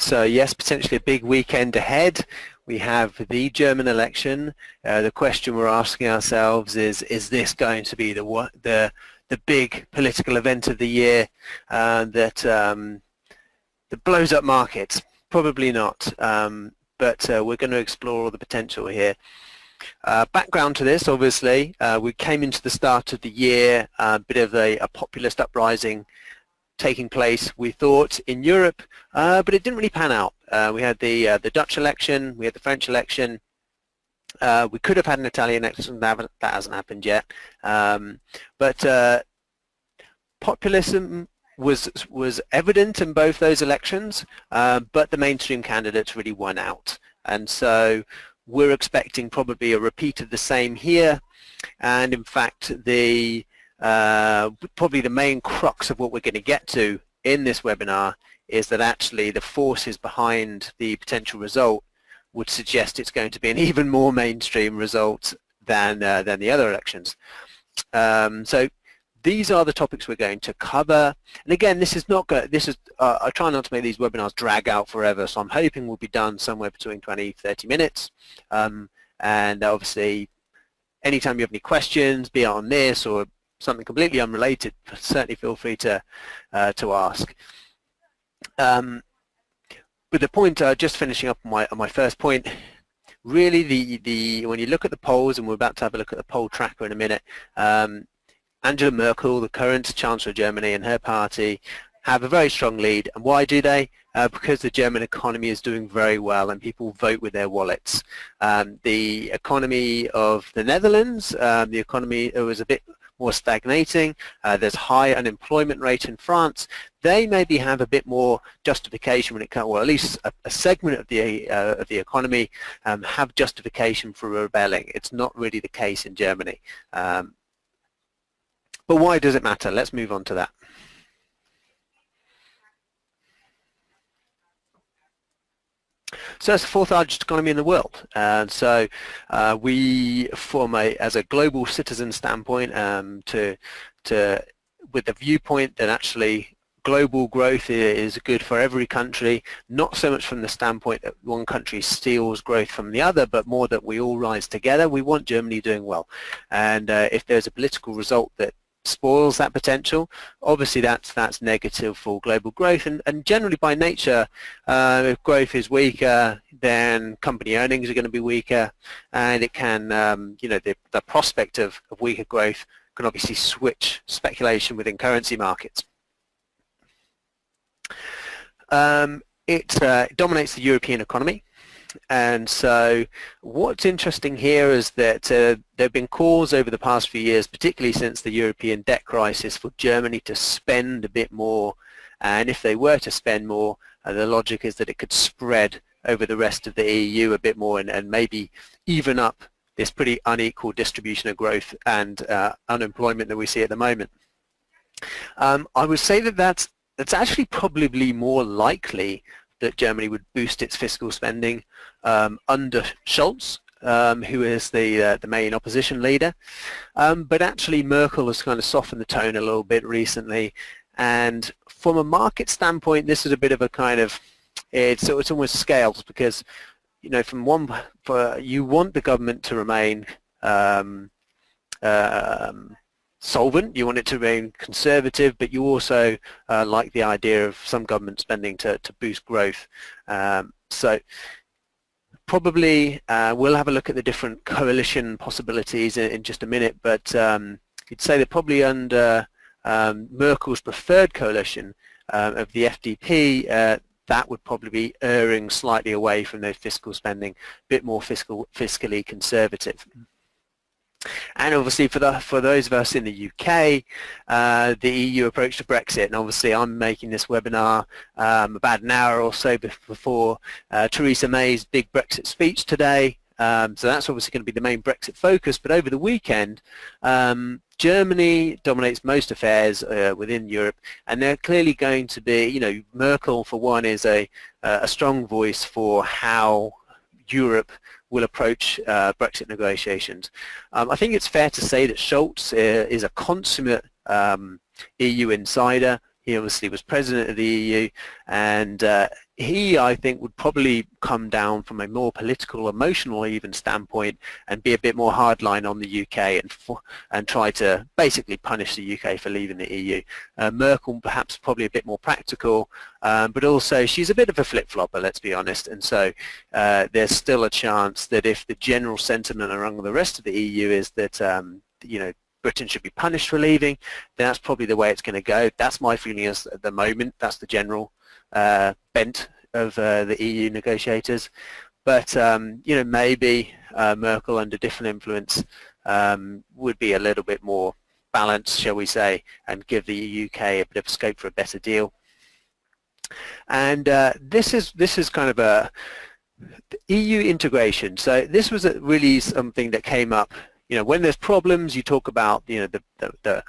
So yes, potentially a big weekend ahead. We have the German election. The question we're asking ourselves is this going to be the big political event of the year that blows up markets? Probably not, but we're going to explore all the potential here. Background to this, obviously, we came into the start of the year, a bit of a populist uprising taking place, we thought, in Europe, but it didn't really pan out. We had the Dutch election, we had the French election, we could have had an Italian election, that hasn't happened yet, but populism was evident in both those elections, but the mainstream candidates really won out, and so we're expecting probably a repeat of the same here, and in fact probably the main crux of what we're going to get to in this webinar is that actually the forces behind the potential result would suggest it's going to be an even more mainstream result than the other elections. So these are the topics we're going to cover, and again, this is not good. I try not to make these webinars drag out forever, so I'm hoping we'll be done somewhere between 20-30 minutes, and obviously anytime you have any questions, be it on this or something completely unrelated, certainly feel free to ask. But the point, just finishing up on my first point, really when you look at the polls, and we're about to have a look at the poll tracker in a minute, Angela Merkel, the current Chancellor of Germany, and her party have a very strong lead. And why do they? Because the German economy is doing very well and people vote with their wallets. The economy of the Netherlands, the economy was a bit more stagnating. There's high unemployment rate in France. They maybe have a bit more justification when it comes, or at least a segment of the economy have justification for rebelling. It's not really the case in Germany. But why does it matter? Let's move on to that. So it's the fourth largest economy in the world, and so we, as a global citizen standpoint, with the viewpoint that actually global growth is good for every country, not so much from the standpoint that one country steals growth from the other, but more that we all rise together. We want Germany doing well, and if there's a political result that spoils that potential, obviously that's negative for global growth, and generally by nature, if growth is weaker, then company earnings are going to be weaker, and it can, the prospect of weaker growth can obviously switch speculation within currency markets. It dominates the European economy. And so what's interesting here is that there have been calls over the past few years, particularly since the European debt crisis, for Germany to spend a bit more, and if they were to spend more, the logic is that it could spread over the rest of the EU a bit more, and maybe even up this pretty unequal distribution of growth and unemployment that we see at the moment. I would say that that's actually probably more likely that Germany would boost its fiscal spending under Scholz, who is the main opposition leader. But actually Merkel has kind of softened the tone a little bit recently, and from a market standpoint, this is a bit of a kind of, it's almost scales, because you want the government to remain solvent, you want it to remain conservative, but you also like the idea of some government spending to boost growth. So probably we'll have a look at the different coalition possibilities in just a minute, but you'd say that probably under Merkel's preferred coalition of the FDP, that would probably be erring slightly away from those fiscal spending, a bit more fiscally conservative. And obviously for those of us in the UK, the EU approach to Brexit, and obviously I'm making this webinar about an hour or so before Theresa May's big Brexit speech today, so that's obviously going to be the main Brexit focus. But over the weekend, Germany dominates most affairs within Europe, and they're clearly going to be, Merkel for one is a strong voice for how Europe will approach Brexit negotiations. I think it's fair to say that Scholz is a consummate EU insider. He obviously was president of the EU, and he, I think, would probably come down from a more political, emotional even standpoint and be a bit more hardline on the UK and try to basically punish the UK for leaving the EU. Merkel perhaps probably a bit more practical, but also she's a bit of a flip-flopper, let's be honest, and so there's still a chance that if the general sentiment among the rest of the EU is that Britain should be punished for leaving, then that's probably the way it's going to go. That's my feeling at the moment. That's the general bent of the EU negotiators, but maybe Merkel under different influence would be a little bit more balanced, shall we say, and give the UK a bit of scope for a better deal. And this is kind of a EU integration. So this was really something that came up. When there's problems, you talk about the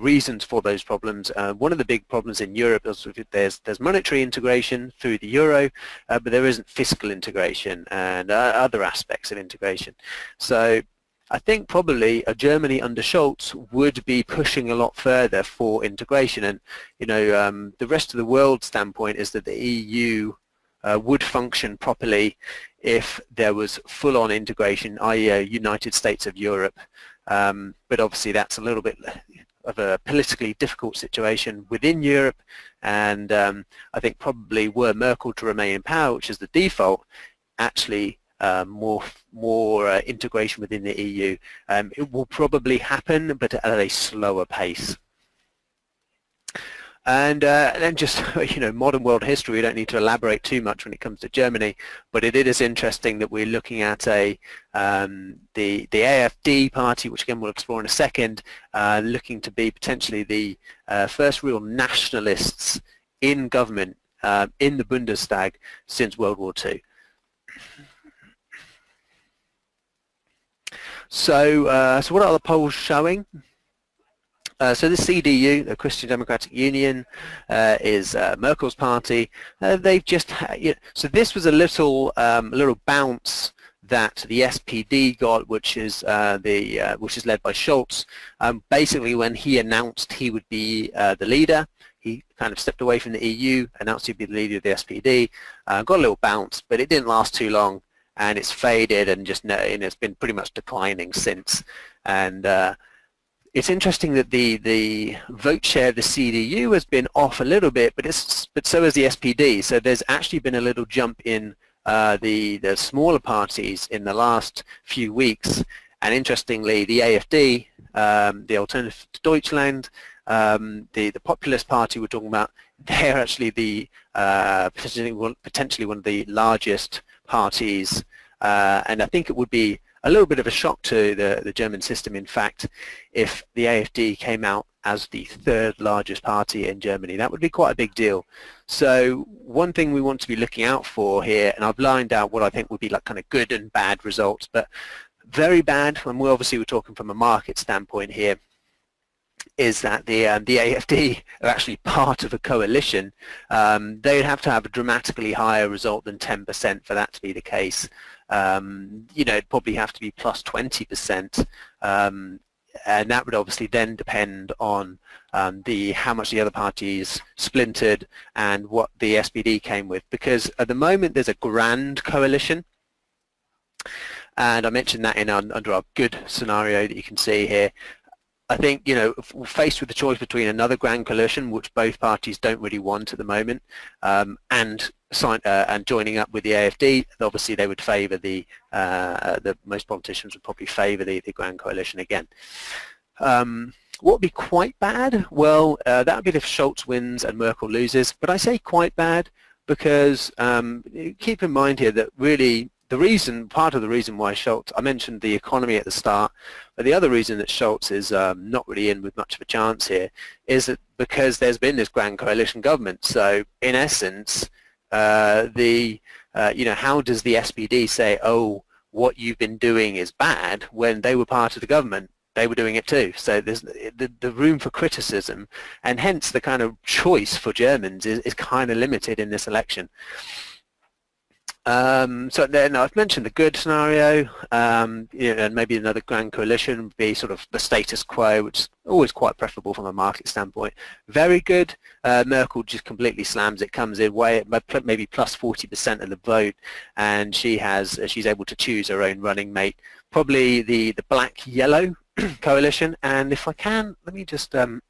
reasons for those problems. One of the big problems in Europe is there's monetary integration through the euro, but there isn't fiscal integration and other aspects of integration. So I think probably a Germany under Scholz would be pushing a lot further for integration, and the rest of the world standpoint is that the EU would function properly if there was full-on integration, i.e. a United States of Europe, but obviously that's a little bit of a politically difficult situation within Europe, and I think probably were Merkel to remain in power, which is the default, actually more integration within the EU. It will probably happen, but at a slower pace. And then just modern world history, we don't need to elaborate too much when it comes to Germany, but it is interesting that we're looking at the AfD party, which again we'll explore in a second, looking to be potentially the first real nationalists in government in the Bundestag since World War II. So what are the polls showing? So the CDU, the Christian Democratic Union, is Merkel's party. They've just so this was a little bounce that the SPD got, which is which is led by Scholz. Basically, when he announced he would be the leader, he kind of stepped away from the EU, announced he'd be the leader of the SPD, got a little bounce, but it didn't last too long, and it's faded and it's been pretty much declining since. And it's interesting that the vote share of the CDU has been off a little bit, but so has the SPD. So there's actually been a little jump in the smaller parties in the last few weeks. And interestingly, the AfD, the Alternative to Deutschland, the Populist Party we're talking about, they're actually the potentially one of the largest parties, and I think it would be a little bit of a shock to the German system, in fact, if the AfD came out as the third largest party in Germany. That would be quite a big deal. So one thing we want to be looking out for here, and I've lined out what I think would be like kind of good and bad results, but very bad, and we're talking from a market standpoint here, is that the AfD are actually part of a coalition. They'd have to have a dramatically higher result than 10% for that to be the case. It'd probably have to be plus 20%, and that would obviously then depend on how much the other parties splintered and what the SPD came with. Because at the moment there's a grand coalition, and I mentioned that under our good scenario that you can see here. I think, faced with the choice between another grand coalition, which both parties don't really want at the moment, and joining up with the AfD, obviously they would favour most politicians would probably favour the grand coalition again. What would be quite bad? Well, that would be if Scholz wins and Merkel loses. But I say quite bad because keep in mind here that really part of the reason why Scholz, I mentioned the economy at the start, but the other reason that Scholz is not really in with much of a chance here is that because there's been this grand coalition government. So in essence, how does the SPD say, oh, what you've been doing is bad, when they were part of the government? They were doing it too. So there's the room for criticism, and hence the kind of choice for Germans is kind of limited in this election. So then I've mentioned the good scenario, and maybe another grand coalition would be sort of the status quo, which is always quite preferable from a market standpoint. Very good, Merkel just completely slams it, comes in way at maybe plus 40% of the vote, and she's able to choose her own running mate. Probably the black-yellow coalition, and if I can, let me just, I'm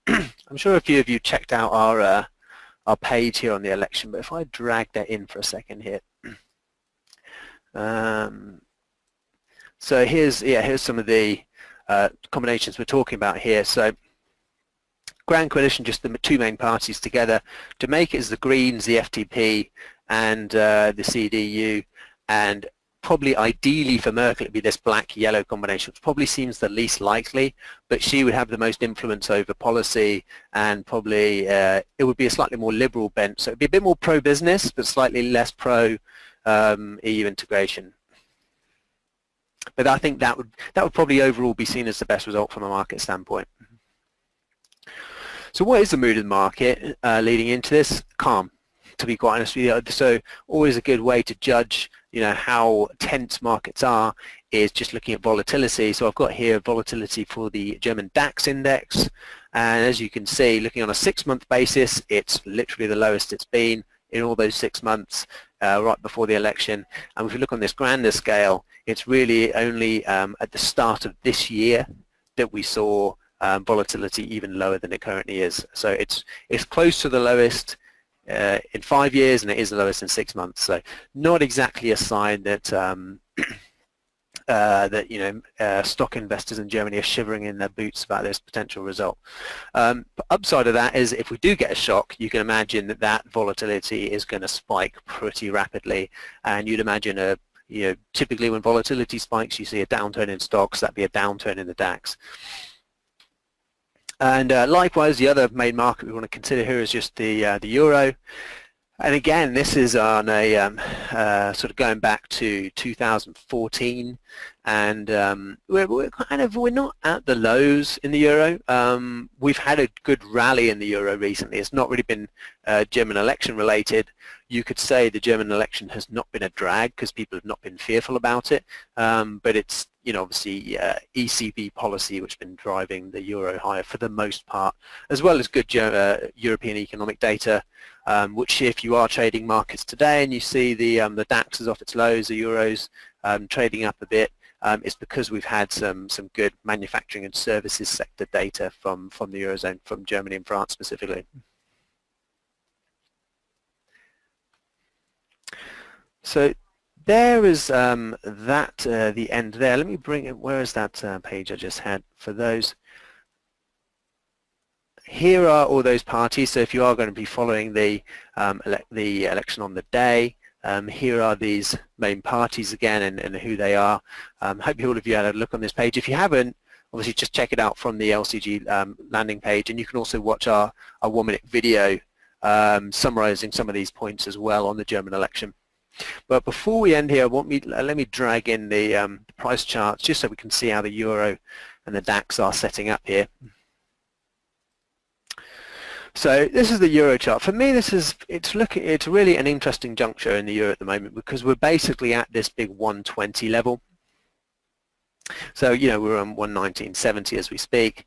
sure a few of you checked out our page here on the election, but if I drag that in for a second here. So here's some of the combinations we're talking about here. So Grand Coalition, just the two main parties together. To make it is the Greens, the FDP, and the CDU, and probably ideally for Merkel it'd be this black-yellow combination, which probably seems the least likely, but she would have the most influence over policy, and probably it would be a slightly more liberal bent. So it'd be a bit more pro-business, but slightly less pro EU integration. But I think that would probably overall be seen as the best result from a market standpoint. So what is the mood of the market leading into this? Calm, to be quite honest with you. So always a good way to judge, how tense markets are is just looking at volatility. So I've got here volatility for the German DAX index, and as you can see, looking on a 6-month basis, it's literally the lowest it's been in all those 6 months right before the election. And if you look on this grander scale, it's really only at the start of this year that we saw volatility even lower than it currently is. So it's close to the lowest in 5 years, and it is the lowest in 6 months. So not exactly a sign that stock investors in Germany are shivering in their boots about this potential result. But upside of that is if we do get a shock, you can imagine that volatility is going to spike pretty rapidly, and you'd imagine typically when volatility spikes, you see a downturn in stocks. That'd be a downturn in the DAX. And likewise, the other main market we want to consider here is just the euro. And again, this is on a sort of going back to 2014, and we're not at the lows in the euro. We've had a good rally in the euro recently. It's not really been German election related. You could say the German election has not been a drag because people have not been fearful about it, but it's obviously ECB policy which has been driving the euro higher for the most part, as well as good European economic data, which if you are trading markets today and you see the DAX is off its lows, the euro's trading up a bit, it's because we've had some good manufacturing and services sector data from the Eurozone, from Germany and France specifically. So there is the end there. Let me bring it, where is that page I just had for those? Here are all those parties. So if you are going to be following the election on the day, here are these main parties again and who they are. Hope all of you had a look on this page. If you haven't, obviously just check it out from the LCG landing page, and you can also watch our 1-minute video summarizing some of these points as well on the German election. But before we end here, let me drag in the price charts just so we can see how the euro and the DAX are setting up here. So this is the euro chart. For me, it's really an interesting juncture in the euro at the moment, because we're basically at this big 120 level. So we're on 119.70 as we speak.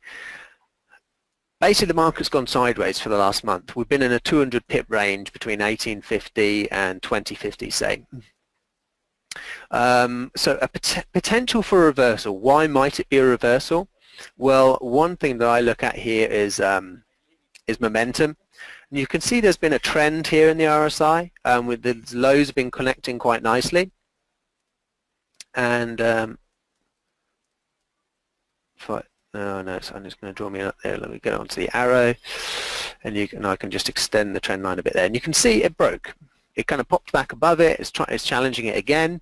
Basically, the market's gone sideways for the last month. We've been in a 200 pip range between 1850 and 2050, say. So a potential for a reversal. Why might it be a reversal? Well, one thing that I look at here is momentum. And you can see there's been a trend here in the RSI, with the lows have been connecting quite nicely. And no, so I'm just going to draw me up there. Let me go onto the arrow, and I can just extend the trend line a bit there. And you can see it broke. It kind of popped back above it. It's challenging it again,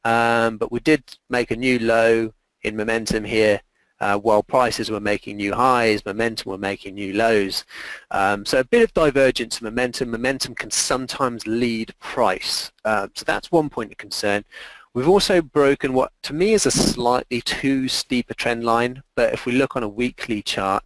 but we did make a new low in momentum here. While prices were making new highs, momentum were making new lows. So a bit of divergence in momentum. Momentum can sometimes lead price. So that's one point of concern. We've also broken what to me is a slightly too steep a trend line, but if we look on a weekly chart,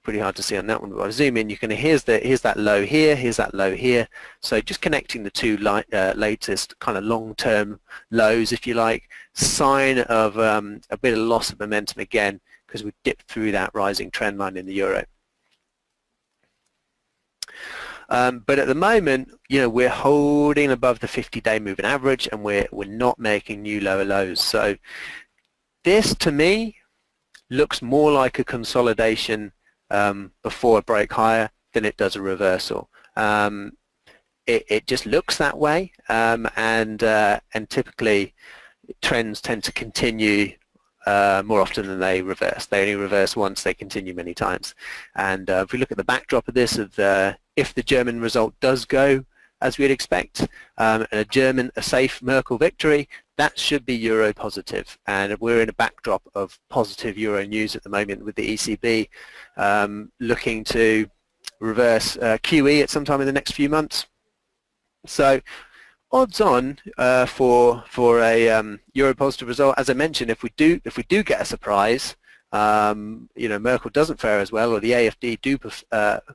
pretty hard to see on that one, but if I zoom in, you can here's that low here, here's that low here. So just connecting the two latest kind of long-term lows, if you like, sign of a bit of loss of momentum again because we dipped through that rising trend line in the euro. But at the moment, we're holding above the 50-day moving average, and we're not making new lower lows. So this, to me, looks more like a consolidation before a break higher than it does a reversal. It just looks that way, and typically trends tend to continue more often than they reverse. They only reverse once, they continue many times. And if we look at the backdrop of this, if the German result does go as we'd expect, and a safe Merkel victory, that should be euro positive. And we're in a backdrop of positive euro news at the moment, with the ECB looking to reverse QE at some time in the next few months. So odds on for a euro positive result. As I mentioned, if we do get a surprise, Merkel doesn't fare as well, or the AfD do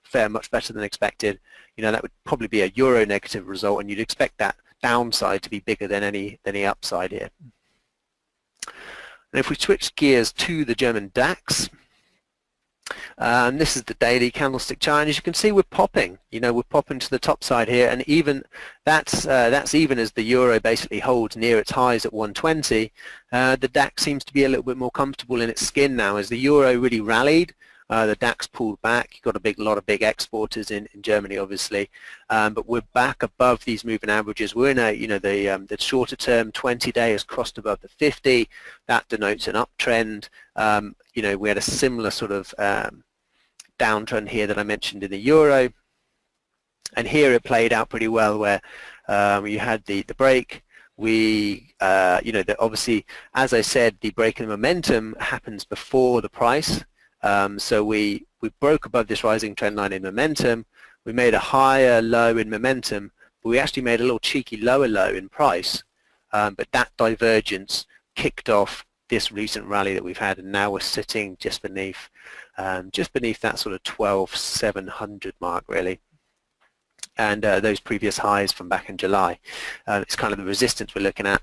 fare much better than expected, that would probably be a euro negative result, and you'd expect that downside to be bigger than any upside here. And if we switch gears to the German DAX, this is the daily candlestick chart, and as you can see, we're popping. We're popping to the top side here, and even that's even as the euro basically holds near its highs at 120. The DAX seems to be a little bit more comfortable in its skin now. As the euro really rallied, the DAX pulled back. You've got a lot of big exporters in Germany, obviously, but we're back above these moving averages. We're in the shorter term 20-day has crossed above the 50. That denotes an uptrend. We had a similar sort of downtrend here that I mentioned in the euro, and here it played out pretty well, where you had the break. Obviously, as I said, the break in momentum happens before the price. So we broke above this rising trend line in momentum. We made a higher low in momentum, but we actually made a little cheeky lower low in price. But that divergence kicked off this recent rally that we've had, and now we're sitting just beneath that sort of 12,700 mark, really, and those previous highs from back in July. It's kind of the resistance we're looking at.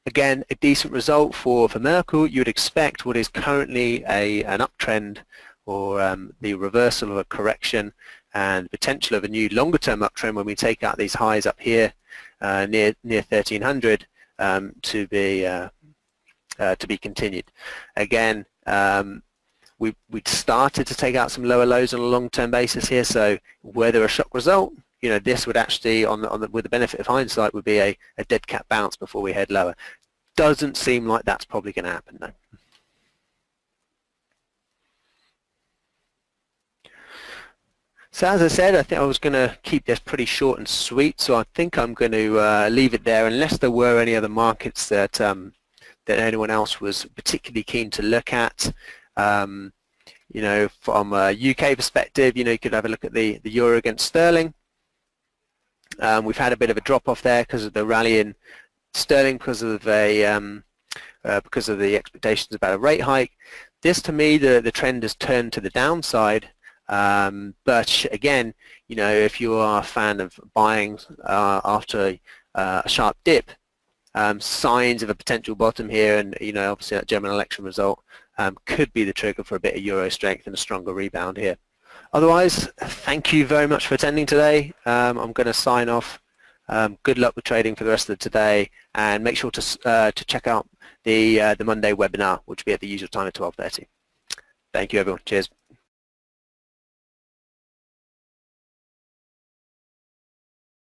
Again, a decent result for Merkel. You would expect what is currently an uptrend, or the reversal of a correction, and potential of a new longer-term uptrend when we take out these highs up here near 1300 to be continued. Again, we'd started to take out some lower lows on a long-term basis here. So whether a shock result, this would actually, with the benefit of hindsight, would be a dead cat bounce before we head lower. Doesn't seem like that's probably going to happen, though. So as I said, I think I was going to keep this pretty short and sweet, so I think I'm going to leave it there, unless there were any other markets that anyone else was particularly keen to look at. From a UK perspective, you could have a look at the euro against sterling. We've had a bit of a drop off there because of the rally in sterling, because of the expectations about a rate hike. This, to me, the trend has turned to the downside. But again, if you are a fan of buying after a sharp dip, signs of a potential bottom here, and obviously that German election result could be the trigger for a bit of euro strength and a stronger rebound here. Otherwise, thank you very much for attending today. I'm going to sign off. Good luck with trading for the rest of today, and make sure to check out the Monday webinar, which will be at the usual time at 12:30. Thank you, everyone. Cheers.